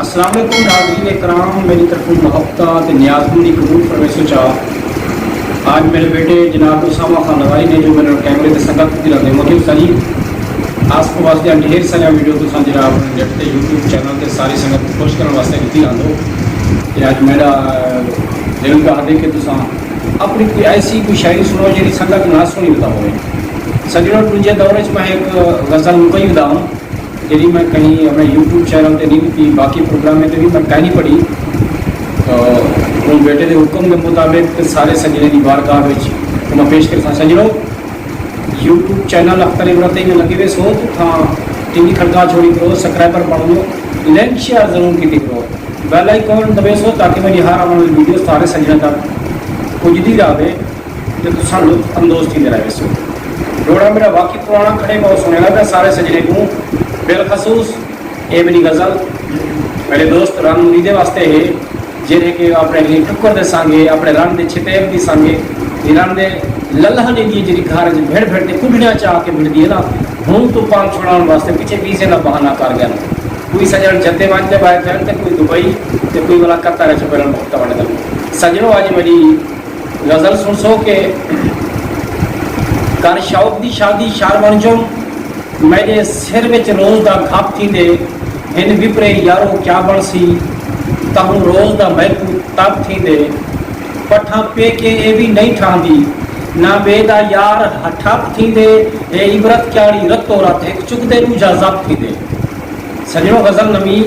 अस्सलाम वालेकुम नाज़रीन कराम, मेरी तरफ मोहब्बत न्याज़मंदी कबूल फरमाइशो चाह। आज मेरे बेटे जनाब उसामा खान नवारी ने जो मेरे कैमरे से संगत दिलाने मौजूद सही आस वास्ते ढेर सारा वीडियो तुम जनाब नेट के यूट्यूब चैनल से सारी संगत खुश करने वास्ते की आंदो कि आज मेरा दिल का दे कि तुम अपनी कोई ऐसी कोई शायरी सुनो जी संगत ना सुनी बता हो सजनों दूजे दौरे मैं एक गज़ल मुकई बताऊँ जी मैं कहीं अपने यूट्यूब चैनल पर नहीं थी, बाकी प्रोग्राम में तो भी मैं कहीं नहीं पढ़ी। तो बेटे के हुक्म के मुताबिक सारे सजने की बारगाह तो मैं पेश कर सजनों यूट्यूब चैनल अख्तर इबरत में लगे हुए सो तो टीवी खड़का छोड़ी करो, सब्सक्राइबर बढ़ो, लाइक शेयर जरूर की करो, बेल आइकॉन दबे सो ताकि मेरी हर आने वाली वीडियो सारे सजने तक पुजती रहे तो तुम लुत्फ अंदोज थी रहे सो। जोड़ा मेरा वाकई पुराना खड़े बहुत सुनेगा मैं सारे सजने को बिलखसूस ये मेरी गज़ल मेरे दोस्त रन मुरीदे वास्ते है जिन्हें कि अपने लिए ठुकर दे सांगे, अपने रन के छितेब की सांगे, रन के लल्हा ने दी जी घर भेड़ भेड़ के कुड़िया चाह के भिड़ दी ना हूँ तो पान छुड़ाने वास्ते पीछे वीजे का बहाना कर गया। कोई सजन जत्ते वांचे बाहर जान तो कोई दुबई तो कोई वाला कतर चुपेल मुफ्त बने सजनों आज मेरी गज़ल सुन सो के कर शौक की शादी शार बन जाऊँ मेरे सिर में रोज़ का घप थी दे इन विपरे यारो क्या बन सी ताहू रोज़ का महकू तब थी दे पठा पे के ये भी नहीं ठांदी ना बेदा यार हठप थी दे ए इबरत क्याड़ी रतो रात एक चुकदे रूझा जब थी दे। सजनों गज़ल नमी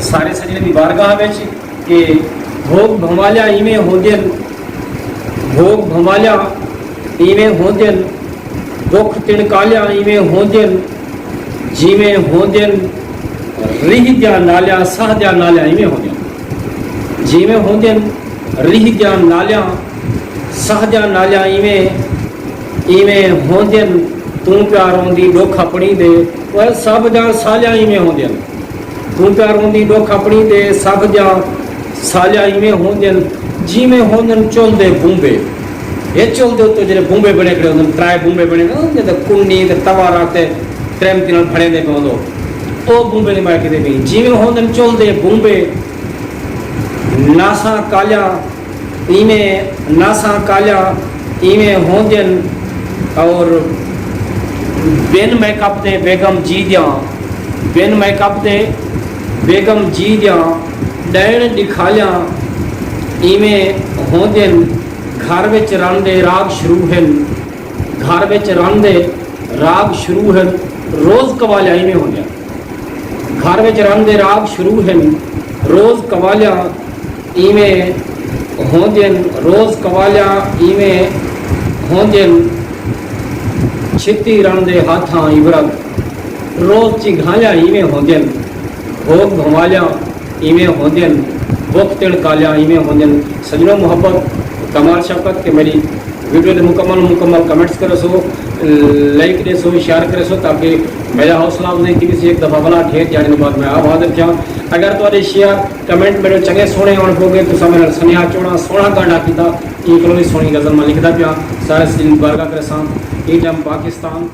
सारे सजने की बारगाह में कि भोग भमालिया इवें होंदियन भोग भमालिया इवें होंदियन दुख तिणकालिया इवें होंदियन जिवें होंदियन रिह दिया नालिया सह दिया नालिया इवें होंदियन जिवें होंदियन रिह दिया नालिया सह दिया नालिया इवें होंदियन तू प्यार होंदी डोख अपनी दे वह सब जा सालिया इवें होंदियन तू प्यार होंदी डोख अपनी दे सब जा सालिया इवें होंदियन जिवें होंदियन चुलदे बूंबे ये चलते तो जो बूंबे बने खड़े होंगे त्राए बूंबे बने तो कुंडी तो तवारा ट्रेम तीन फड़े दे पौधो तो बूंबे नहीं मार के जिमें होंगे चलते बूंबे नासा कालिया इवें नासा कालिया इवें होंगे और बिन मैकअप दे बेगम जी दिया बिन मैकअप दे बेगम जी दिया डैन दिखालिया इवें होंगे घर विच रन दे राग शुरू हैं घर विच रन दे राग शुरू हैं रोज़ कवालिया इवें हो गया घर विच रन दे राग शुरू हैं रोज़ कवालिया इवें होंदियन रोज़ कवालिया इवें होंदियन छिती रन दे हाथां इबरत रोज़ चिघालिया इवें होंदियन भोग भमालिया इवें होंदियन बुख तिड़कालिया इवें होंदियन। सजनों मोहब्बत कमाल शफकत के मेरी वीडियो ने मुकम्मल कमेंट्स करो so like they so share करे सो ताकि मेरा हौसला अफजाई की भी एक दफ़ा भला ढेर जाने के बाद मैं आप हाजिर क्या अगर तुम्हारे शेयर कमेंट मेरे चंगे सोने आने पोगे तो मेरा सनिया चोड़ा सोना गांडा किया ये कलो भी सोनी गज़ल में लिखता पिया सारे बारगाह करे सां ई टाइम पाकिस्तान।